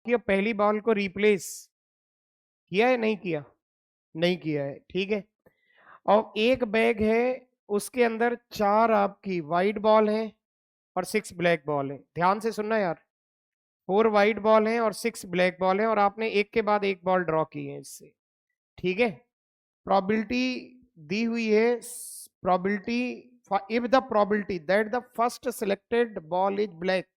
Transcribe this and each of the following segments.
की और पहली बॉल को रिप्लेस किया है नहीं किया? नहीं किया है, ठीक है। और एक बैग है, उसके अंदर 4 आपकी वाइट बॉल है और 6 ब्लैक बॉल है। ध्यान से सुनना यार, 4 वाइट बॉल है और 6 ब्लैक बॉल है, और आपने एक के बाद एक बॉल ड्रॉ की है इससे, ठीक है। प्रोबेबिलिटी दी हुई है, probability if the probability that the first selected ball is black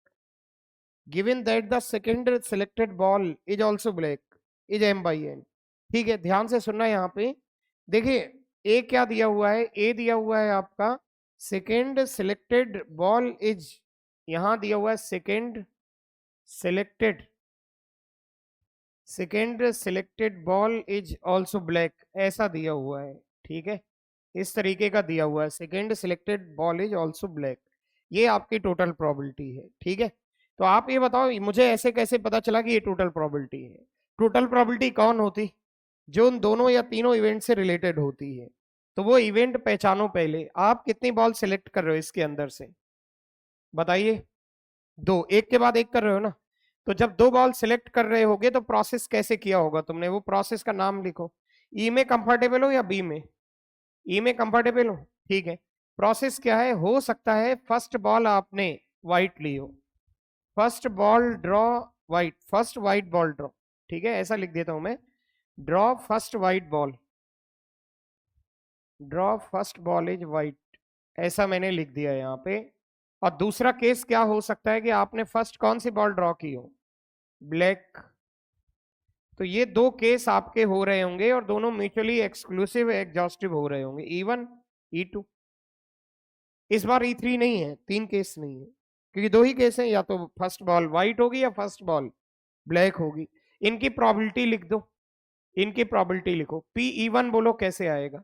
given that the second selected ball is also black is m by n। ठीक है, ध्यान से सुनना यहाँ पे। देखिए ए क्या दिया हुआ है, ए दिया हुआ है आपका सेकेंड सिलेक्टेड बॉल इज, यहां दिया हुआ है second selected, second selected ball is also black, ऐसा दिया हुआ है, ठीक है। इस तरीके का दिया हुआ है, second selected ball is also black. ये आपकी टोटल प्रोबेबिलिटी है, ठीक है। तो आप ये बताओ मुझे ऐसे कैसे पता चला कि ये टोटल प्रोबेबिलिटी है? टोटल प्रोबेबिलिटी कौन होती? जो उन दोनों या तीनों इवेंट से रिलेटेड होती है। तो वो इवेंट पहचानो पहले। आप कितनी बॉल सिलेक्ट कर रहे हो इसके अंदर से, बताइए? 2, एक के बाद एक कर रहे हो ना। तो जब 2 बॉल सिलेक्ट कर रहे होगे तो प्रोसेस कैसे किया होगा तुमने, वो प्रोसेस का नाम लिखो। ई में कंफर्टेबल हो या बी में? ई में कंफर्टेबल हो, ठीक है। प्रोसेस क्या है, हो सकता है फर्स्ट बॉल आपने व्हाइट ली हो, first ball draw white, first white ball draw, ठीक है, ऐसा लिख देता हूं मैं, draw first white ball, draw first ball is white, ऐसा मैंने लिख दिया यहाँ पे। और दूसरा केस क्या हो सकता है कि आपने फर्स्ट कौन सी बॉल ड्रॉ की हो, ब्लैक। तो ये 2 केस आपके हो रहे होंगे और दोनों म्यूचुअली एक्सक्लूसिव एग्जॉस्टिव हो रहे होंगे, E1 E2। इस बार E3 नहीं है, 3 केस नहीं है, क्योंकि 2 ही केस हैं, या तो फर्स्ट बॉल व्हाइट होगी या फर्स्ट बॉल ब्लैक होगी। इनकी प्रोबेबिलिटी लिख दो, इनकी प्रोबेबिलिटी लिखो। PE1 बोलो कैसे आएगा?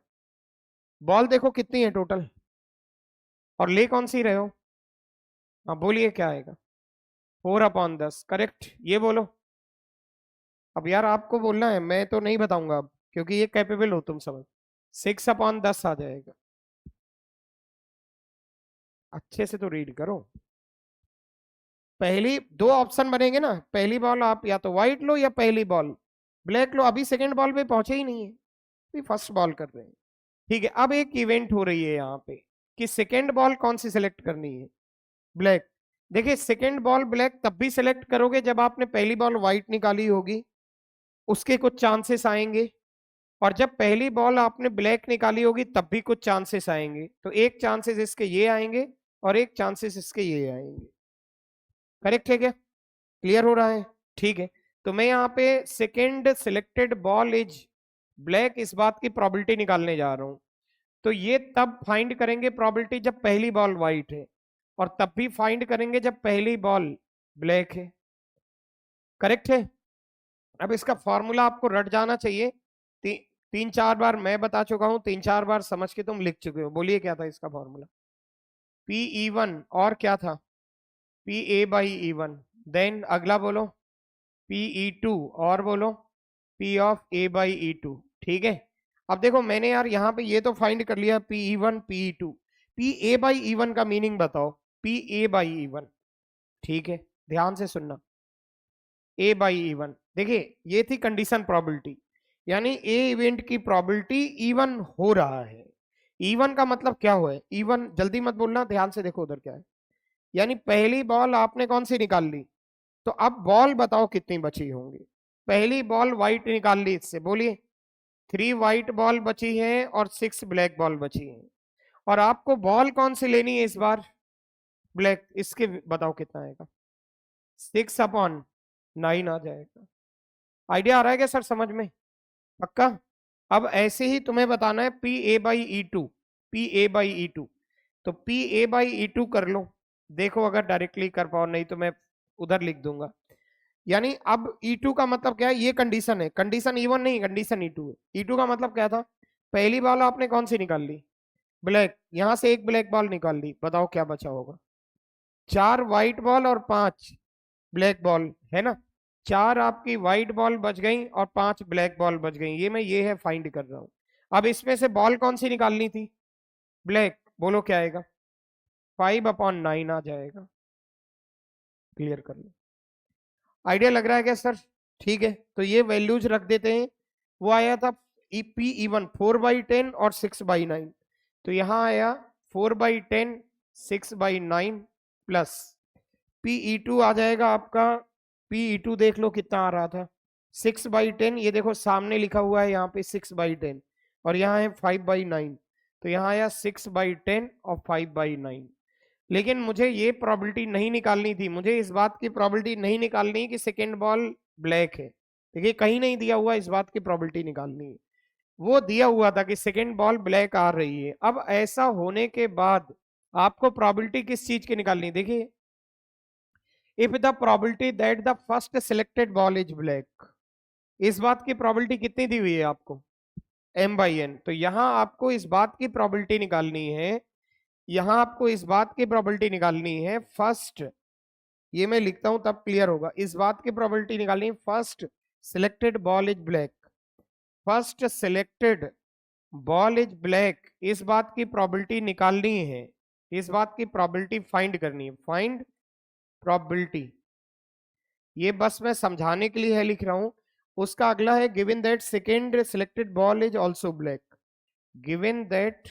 बॉल देखो कितनी है टोटल, और ले कौन सी रहे हो? हाँ बोलिए क्या आएगा? 4/10, करेक्ट। ये बोलो। अब यार आपको बोलना है, मैं तो नहीं बताऊंगा अब, क्योंकि ये कैपेबल हो तुम समझ। 6/10 आ जाएगा। अच्छे से तो रीड करो। पहली 2 ऑप्शन बनेंगे ना, पहली बॉल आप या तो व्हाइट लो या पहली बॉल ब्लैक लो। अभी सेकंड बॉल पे पहुंचे ही नहीं है, अभी फर्स्ट बॉल कर रहे हैं, ठीक है। अब एक इवेंट हो रही है यहाँ पे कि सेकंड बॉल कौन सी सिलेक्ट करनी है, ब्लैक। देखिए सेकंड बॉल ब्लैक तब भी सिलेक्ट करोगे जब आपने पहली बॉल व्हाइट निकाली होगी, उसके कुछ चांसेस आएंगे। और जब पहली बॉल आपने ब्लैक निकाली होगी तब भी कुछ चांसेस आएंगे। तो एक चांसेस इसके ये आएंगे और एक चांसेस इसके ये आएंगे। करेक्ट है क्या? क्लियर हो रहा है? ठीक है। तो मैं यहाँ पे second selected ball is black, इस बात की प्रोबेबिलिटी निकालने जा रहा हूं। तो ये तब फाइंड करेंगे प्रोबेबिलिटी जब पहली बॉल व्हाइट है, और तब भी फाइंड करेंगे जब पहली बॉल ब्लैक है। करेक्ट है? अब इसका फॉर्मूला आपको रट जाना चाहिए। 3-4 बार मैं बता चुका हूं, 3-4 बार समझ के तुम लिख चुके हो। बोलिए क्या था इसका फॉर्मूला? PE1 और क्या था? PA/E1। देन अगला बोलो PE2, और बोलो P(A/E2)। ठीक है। अब देखो मैंने यार यहाँ पे ये तो फाइंड कर लिया PE1 PE2, PA/E1 का मीनिंग बताओ। PA/E1, ठीक है, ध्यान से सुनना। A/E1, देखिए ये थी कंडीशन प्रोबेबिलिटी, यानी ए इवेंट की प्रोबेबिलिटी E1 हो रहा है। E1 का मतलब क्या हुआ है? E1 जल्दी मत बोलना, ध्यान से देखो उधर क्या है। यानी पहली बॉल आपने कौन सी निकाल ली, तो अब बॉल बताओ कितनी बची होंगी। पहली बॉल व्हाइट निकाल ली, इससे बोलिए 3 व्हाइट बॉल बची है और 6 ब्लैक बॉल बची है। और आपको बॉल कौन सी लेनी है इस बार? ब्लैक। इसके बताओ कितना आएगा? 6/9 आ जाएगा। आइडिया आ रहा है क्या सर समझ में? पक्का? अब ऐसे ही तुम्हें बताना है PA/E2, PA/E2। तो PA/E2 कर लो, देखो अगर डायरेक्टली कर पाओ, नहीं तो मैं उधर लिख दूंगा। यानी अब E2 का मतलब क्या है, ये कंडीशन है, कंडीशन E1 नहीं, कंडीशन E2 है। E2 का मतलब क्या था? पहली बॉल आपने कौन सी निकाल ली? ब्लैक। यहां से एक ब्लैक बॉल निकाल ली, बताओ क्या बचा होगा? 4 व्हाइट बॉल और 5 ब्लैक बॉल है ना। 4 आपकी व्हाइट बॉल बच गई और 5 ब्लैक बॉल बच गई, ये मैं ये है फाइंड कर रहा हूं। अब इसमें से बॉल कौन सी निकालनी थी? ब्लैक। बोलो क्या आएगा? 5/9 आ जाएगा। क्लियर कर लो। आइडिया लग रहा है क्या सर? ठीक है, तो ये वैल्यूज रख देते हैं। वो आया था पी इवन 4/10 और 6/9, तो यहां आया 4/10 6/9 प्लस PE2 आ जाएगा आपका। PE2 देख लो कितना आ रहा था 6/10, ये देखो सामने लिखा हुआ है यहाँ पे 6/10 और यहाँ है 5/9, तो यहाँ आया 6/10 और 5/9। लेकिन मुझे ये प्रॉबिलिटी नहीं निकालनी थी, मुझे इस बात की प्रॉबिलिटी नहीं निकालनी कि सेकेंड बॉल ब्लैक है। देखिए कहीं नहीं दिया हुआ, इस बात की प्रॉबिलिटी निकालनी है। वो दिया हुआ था कि सेकेंड बॉल ब्लैक आ रही है। अब ऐसा होने के बाद आपको प्रॉबिलिटी किस चीज की निकालनी है? देखिए, if the probability that the first selected ball is black, इस बात की प्रोबेबिलिटी कितनी दी हुई है आपको? m/n। तो यहां आपको इस बात की प्रोबेबिलिटी निकालनी है, यहां आपको इस बात की प्रोबेबिलिटी निकालनी है फर्स्ट, ये मैं लिखता हूं तब क्लियर होगा, इस बात की प्रोबेबिलिटी निकालनी है first selected ball is black, first selected ball is black, इस बात की प्रोबेबिलिटी निकालनी है, इस बात की प्रोबेबिलिटी फाइंड करनी है, फाइंड प्रोबेबिलिटी। ये बस मैं समझाने के लिए है लिख रहा हूं। उसका अगला है given that second selected ball is also black, given that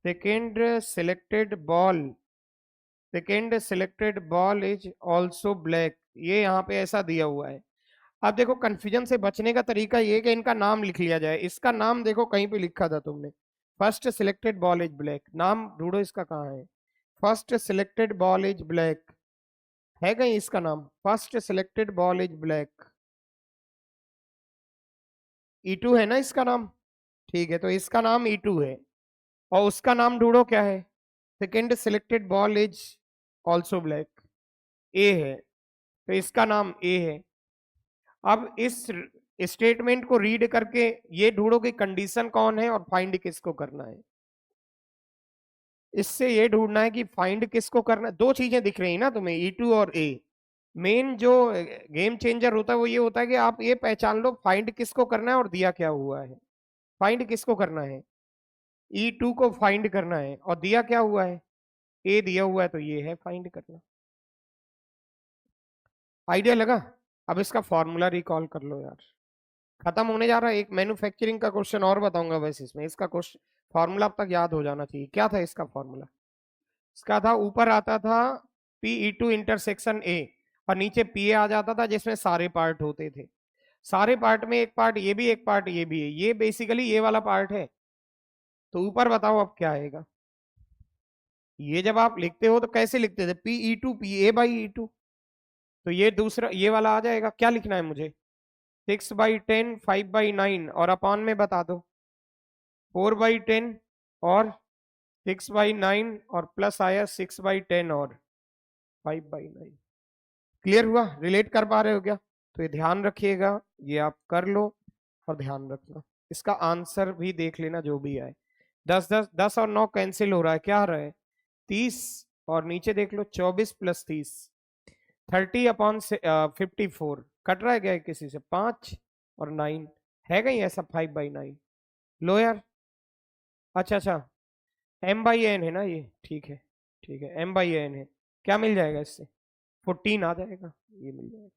second selected ball, second selected ball is also black, ये यहाँ पे ऐसा दिया हुआ है। अब देखो कंफ्यूजन से बचने का तरीका ये कि इनका नाम लिख लिया जाए। इसका नाम देखो कहीं पे लिखा था तुमने, first selected ball is black, नाम ढूंढो इसका कहाँ है? First selected ball is black है कहीं इसका नाम? First selected ball is black, E2 है ना इसका नाम? ठीक है, तो इसका नाम E2 है और उसका नाम ढूंढो क्या है? Second selected ball is also black, A है, तो इसका नाम ए है। अब इस स्टेटमेंट को रीड करके ये ढूंढो कि कंडीशन कौन है और फाइंड किसको करना है। इससे ये ढूंढना है कि फाइंड किसको करना है। दो चीजें दिख रही है ना तुम्हें, E2 और ए। मेन जो गेम चेंजर होता है वो ये होता है कि आप ये पहचान लो फाइंड किसको करना है और दिया क्या हुआ है। फाइंड किसको करना है? E2 को फाइंड करना है और दिया क्या हुआ है? ए दिया हुआ है, तो ये है फाइंड करना। आइडिया लगा? अब इसका फॉर्मूला रिकॉल कर लो यार, खत्म होने जा रहा है। एक मैन्युफैक्चरिंग का क्वेश्चन और बताऊंगा वैसे इसमें, इसका क्वेश्चन फॉर्मूला अब तक याद हो जाना चाहिए। क्या था इसका फॉर्मूला? इसका था ऊपर आता था PE2 इंटरसेक्शन ए और नीचे PA आ जाता था जिसमें सारे पार्ट होते थे। सारे पार्ट में एक पार्ट ये भी, एक पार्ट ये भी है, ये बेसिकली ये वाला पार्ट है। तो ऊपर बताओ अब क्या आएगा? ये जब आप लिखते हो तो कैसे लिखते थे? PE2 PA/E2, तो ये दूसरा ये वाला आ जाएगा। क्या लिखना है मुझे? 6/10 5/9 और अपॉन में बता दो 4/10 और 6/9 और प्लस आया 6/10 और 5/9। क्लियर हुआ? रिलेट कर पा रहे हो क्या? तो ये ध्यान रखिएगा, ये आप कर लो और ध्यान रखना। इसका आंसर भी देख लेना जो भी आए। 10 और 9 कैंसिल हो रहा है, क्या आ रहा है? 30 और नीचे देख लो 24 + 30 30/54 कट रहा है क्या किसी से? 5 और 9 है कहीं ऐसा 5/9? लो यार, अच्छा अच्छा M/n है ना ये, ठीक है ठीक है M/n है। क्या मिल जाएगा इससे? 14 आ जाएगा, ये मिल जाएगा।